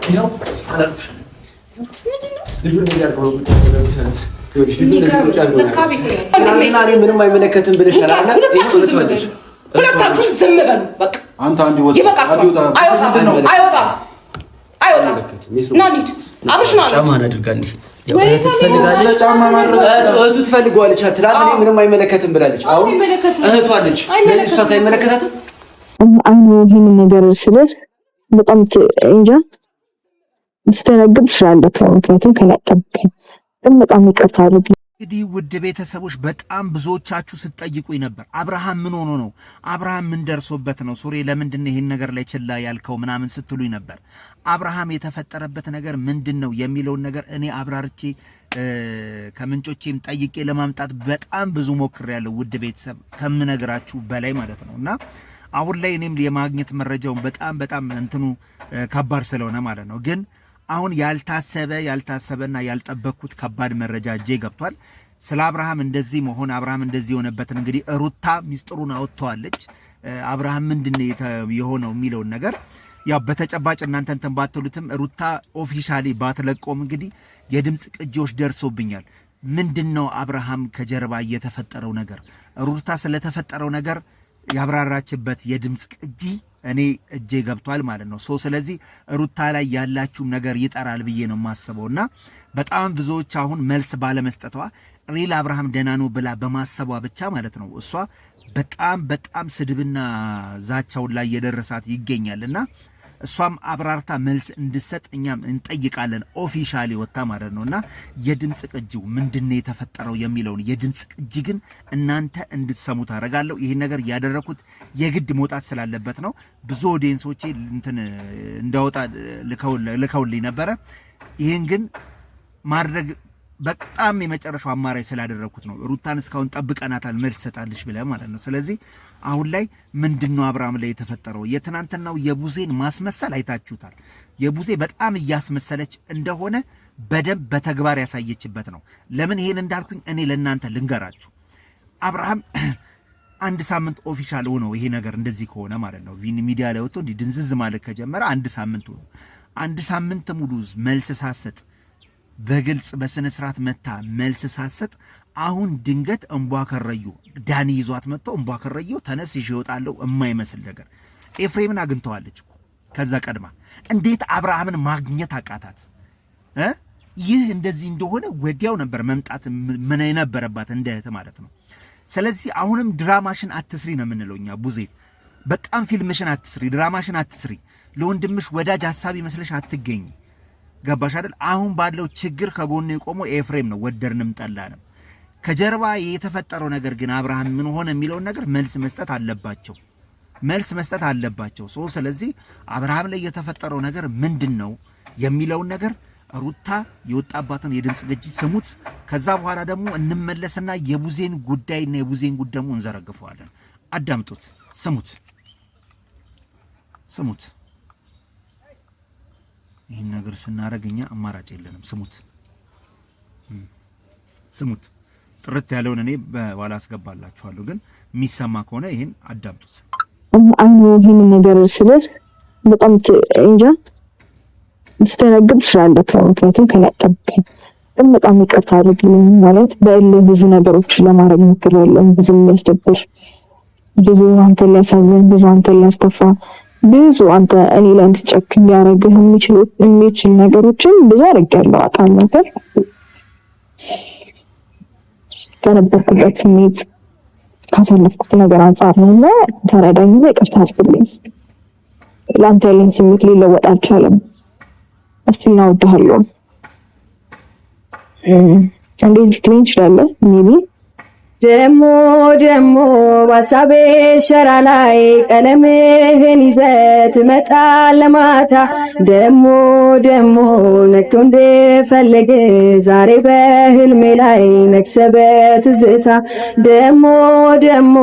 ይኸው አላልኩሽ ልጁን እንዲያርገው ምንም አይመለከትም ብለሻል አይደል? ሁለታችሁም ዝም በሉ በቃ። አንተ አንድ ወጥ ይበቃችኋል። አይወጣም ና እንሂድ። አብርሽ ና ጫማን አድርጋልሽ ትፈልጋለች። ጫማ ማድረግ እህቱ ትፈልገዋለች። ትላንት እኔ ምንም አይመለከትም ብላለች። አሁን እህቷ አለች። ስለዚህ እሷ ሳይመለከታትም አይኑ ይሄንን ነገር ስለሽ በጣም እንጃ ስትነግድ ትችላለህ። ምክንያቱም ከላጠብከኝ በጣም ይቅርታ አድርግ። እንግዲህ ውድ ቤተሰቦች በጣም ብዙዎቻችሁ ስትጠይቁኝ ነበር። አብርሃም ምን ሆኖ ነው? አብርሃም ምን ደርሶበት ነው? ሱሬ ለምንድን ነው ይሄን ነገር ላይ ችላ ያልከው ምናምን ስትሉኝ ነበር። አብርሃም የተፈጠረበት ነገር ምንድን ነው የሚለውን ነገር እኔ አብራርቼ ከምንጮቼም ጠይቄ ለማምጣት በጣም ብዙ ሞክሬያለሁ። ውድ ቤተሰብ ከምነግራችሁ በላይ ማለት ነውና አሁን ላይ እኔም የማግኘት መረጃውን በጣም እንትኑ ከባድ ስለሆነ ማለት ነው ግን አሁን ያልታሰበና ያልጠበቅኩት ከባድ መረጃ እጄ ገብቷል። ስለ አብርሃም እንደዚህ መሆን አብርሃም እንደዚህ የሆነበትን እንግዲህ ሩታ ሚስጥሩን አወጥተዋለች። አብርሃም ምንድነው የሆነው የሚለውን ነገር ያው በተጨባጭ እናንተ እንትን ባትሉትም ሩታ ኦፊሻሊ ባትለቆም እንግዲህ የድምጽ ቅጂዎች ደርሶብኛል። ምንድነው አብርሃም ከጀርባ የተፈጠረው ነገር ሩታ ስለተፈጠረው ነገር ያብራራችበት የድምጽ ቅጂ እኔ እጄ ገብቷል ማለት ነው። ስለዚህ ሩታ ላይ ያላችሁም ነገር ይጠራል ብዬ ነው የማስበውና በጣም ብዙዎች አሁን መልስ ባለመስጠቷ ሪል አብርሃም ደህና ነው ብላ በማሰቧ ብቻ ማለት ነው እሷ በጣም ስድብና ዛቻውን ላይ የደረሳት ይገኛልና እሷም አብራርታ መልስ እንድሰጥ እኛም እንጠይቃለን። ኦፊሻሊ ወጣ ማለት ነውና የድምጽ ቅጂው ምንድነው የተፈጠረው የሚለውን የድምጽ ቅጂ ግን እናንተ እንድትሰሙት አደርጋለሁ። ይሄን ነገር ያደረኩት የግድ መውጣት ስላለበት ነው። ብዙ ኦዲየንሶቼ እንትን እንዳወጣ ልከውልኝ ነበረ። ይሄን ግን ማድረግ በጣም የመጨረሻው አማራጭ ስላደረኩት ነው። ሩታን እስካሁን ጠብቀናታል መልስ ሰጣልሽ ብለ ማለት ነው። ስለዚህ አሁን ላይ ምንድነው አብርሃም ላይ የተፈጠረው? የትናንትናው የቡዜን ማስመሰል አይታችሁታል። የቡዜ በጣም እያስመሰለች እንደሆነ በደንብ በተግባር ያሳየችበት ነው። ለምን ይሄን እንዳልኩኝ እኔ ለእናንተ ልንገራችሁ። አብርሃም አንድ ሳምንት ኦፊሻል ሆነው ይሄ ነገር እንደዚህ ከሆነ ማለት ነው ሚዲያ ላይ ወጥቶ እንዲህ ድንዝዝ ማለት ከጀመረ አንድ ሳምንት ነው። አንድ ሳምንት ሙሉ መልስ ሳሰጥ በግልጽ በስነ ስርዓት መታ መልስ ሳሰጥ አሁን ድንገት እንቧከረዩ ዳኒ ይዟት መጥቶ እንቧከረዩ ተነስ ይወጣለው የማይመስል ነገር ኤፍሬምን አግኝተዋለች እኮ ከዛ ቀድማ እንዴት አብርሃምን ማግኘት አቃታት? ይህ እንደዚህ እንደሆነ ወዲያው ነበር መምጣት ምን የነበረባት እንደህት ማለት ነው። ስለዚህ አሁንም ድራማሽን አትስሪ ነው የምንለውኛ። ቡዜ በጣም ፊልምሽን አትስሪ፣ ድራማሽን አትስሪ። ለወንድምሽ ወዳጅ ሐሳቢ መስለሽ አትገኝ። ገባሽ አይደል? አሁን ባለው ችግር ከጎኑ የቆመው ኤፍሬም ነው ወደርንም ጠላንም። ከጀርባ የተፈጠረው ነገር ግን አብርሃም ምን ሆነ የሚለውን ነገር መልስ መስጠት አለባቸው። ስለዚህ አብርሃም ላይ የተፈጠረው ነገር ምንድነው የሚለውን ነገር ሩታ የወጣባትን የድምጽ ግጂ ስሙት። ከዛ በኋላ ደግሞ እንመለስና የቡዜን ጉዳይና የቡዜን ጉዳይ ደግሞ እንዘረግፈዋለን። አዳምጡት፣ ስሙት። ይሄን ነገር ስናረግኛ አማራጭ የለንም። ስሙት። ጥርት ያለውን እኔ በኋላ አስገባላችኋለሁ፣ ግን የሚሰማ ከሆነ ይሄን አዳምጡት። አይኑ ይሄን ነገር ስለሽ በጣም እንጃ ስትነግድ ትችላለህ። ምክንያቱም ከላጠብከኝ በጣም ይቅርታ አድርግልኝ። ማለት በእልህ ብዙ ነገሮችን ለማድረግ ሞክሬያለሁ። ብዙ የሚያስደብር፣ ብዙ አንተን ሊያሳዝን፣ ብዙ አንተን ሊያስከፋ፣ ብዙ አንተ እኔ ላይ እንድትጨክን ሊያደርግህ የሚችል ነገሮችን ብዙ አድርጌያለሁ። አውቃለሁ ነበር ከነበርኩበት ስሜት ካሳለፍኩት ነገር አንጻር ነውና ተረዳኝና ይቅርታ አድርግልኝ። ለአንተ ያለኝ ስሜት ሊለወጥ አልቻለም። እስቲ ነው እወድሃለሁ። እንዴት ልትለኝ ትችላለህ? ሜቢ ደሞ ባሳቤ ሸራ ላይ ቀለምህን ይዘት መጣል ለማታ ደሞ ነክቶ እንደፈለገ ዛሬ በህልሜ ላይ ነክሰበት ዝታ ደሞ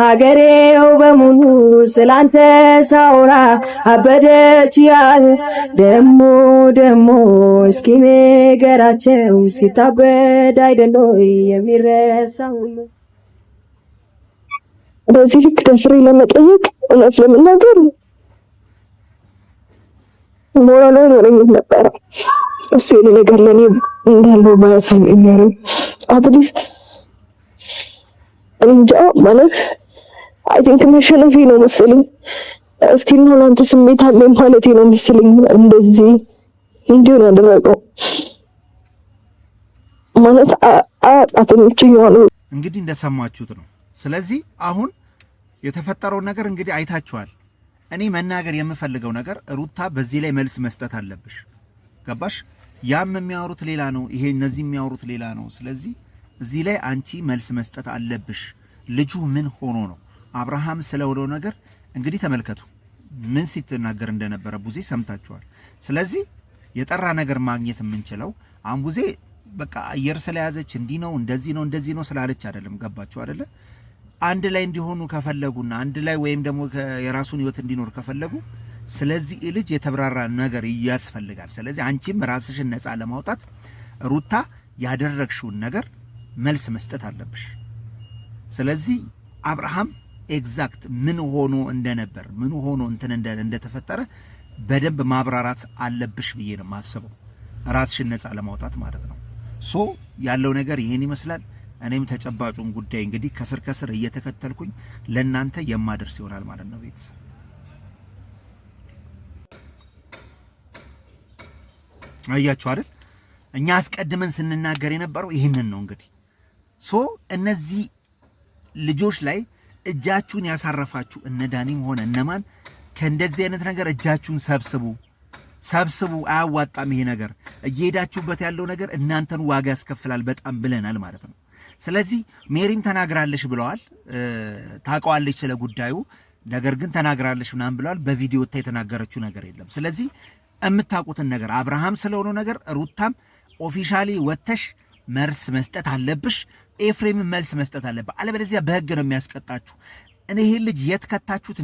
ሀገሬው በሙሉ ስላንተ ሳውራ አበደች ያል ደሞ እስኪ ንገራቸው ሲታበድ አይደል የሚረሳው በዚህ ልክ ደፍሬ ለመጠየቅ እውነት ለመናገር ሞራል አይኖረኝም ነበረ። እሱ የኔ ነገር ለእኔ እንዳለው ባያሳየኝ ኖሮ አትሊስት እንጃ ማለት አይ ቲንክ መሸነፌ ነው መሰለኝ። እስቲ ነው አንተ ስሜት አለኝ ማለቴ ነው መሰለኝ እንደዚህ እንዲሆን ያደረገው ማለት አጥንቼ ነው። እንግዲህ እንደሰማችሁት ነው። ስለዚህ አሁን የተፈጠረው ነገር እንግዲህ አይታችኋል። እኔ መናገር የምፈልገው ነገር ሩታ በዚህ ላይ መልስ መስጠት አለብሽ። ገባሽ? ያም የሚያወሩት ሌላ ነው፣ ይሄ እነዚህ የሚያወሩት ሌላ ነው። ስለዚህ እዚህ ላይ አንቺ መልስ መስጠት አለብሽ። ልጁ ምን ሆኖ ነው? አብርሃም ስለሆነው ነገር እንግዲህ ተመልከቱ፣ ምን ሲትናገር እንደነበረ ቡዜ ሰምታችኋል። ስለዚህ የጠራ ነገር ማግኘት የምንችለው አሁን ቡዜ በቃ አየር ስለያዘች እንዲህ ነው እንደዚህ ነው እንደዚህ ነው ስላለች አይደለም። ገባችሁ አይደለ? አንድ ላይ እንዲሆኑ ከፈለጉና አንድ ላይ ወይም ደግሞ የራሱን ህይወት እንዲኖር ከፈለጉ ስለዚህ ልጅ የተብራራ ነገር ያስፈልጋል። ስለዚህ አንቺም ራስሽን ነፃ ለማውጣት ሩታ ያደረግሽውን ነገር መልስ መስጠት አለብሽ። ስለዚህ አብርሃም ኤግዛክት ምን ሆኖ እንደነበር ምን ሆኖ እንትን እንደተፈጠረ በደንብ ማብራራት አለብሽ ብዬ ነው የማስበው፣ ራስሽን ነፃ ለማውጣት ማለት ነው። ሶ ያለው ነገር ይሄን ይመስላል። እኔም ተጨባጩን ጉዳይ እንግዲህ ከስር ከስር እየተከተልኩኝ ለእናንተ የማደርስ ይሆናል ማለት ነው። ቤተሰብ አያችሁ አይደል? እኛ አስቀድመን ስንናገር የነበረው ይህንን ነው። እንግዲህ ሶ እነዚህ ልጆች ላይ እጃችሁን ያሳረፋችሁ እነ ዳኒም ሆነ እነማን ከእንደዚህ አይነት ነገር እጃችሁን ሰብስቡ። አያዋጣም ይሄ ነገር። እየሄዳችሁበት ያለው ነገር እናንተን ዋጋ ያስከፍላል በጣም ብለናል ማለት ነው። ስለዚህ ሜሪም ተናግራለሽ ብለዋል፣ ታውቀዋለች ስለ ጉዳዩ። ነገር ግን ተናግራለሽ ምናምን ብለዋል። በቪዲዮ ወጣ የተናገረችው ነገር የለም። ስለዚህ የምታውቁትን ነገር አብርሃም ስለሆነው ነገር ሩታም ኦፊሻሊ ወተሽ መልስ መስጠት አለብሽ። ኤፍሬም መልስ መስጠት አለበት። አለበለዚያ በህግ ነው የሚያስቀጣችሁ። እኔ ይሄ ልጅ የት ከታችሁት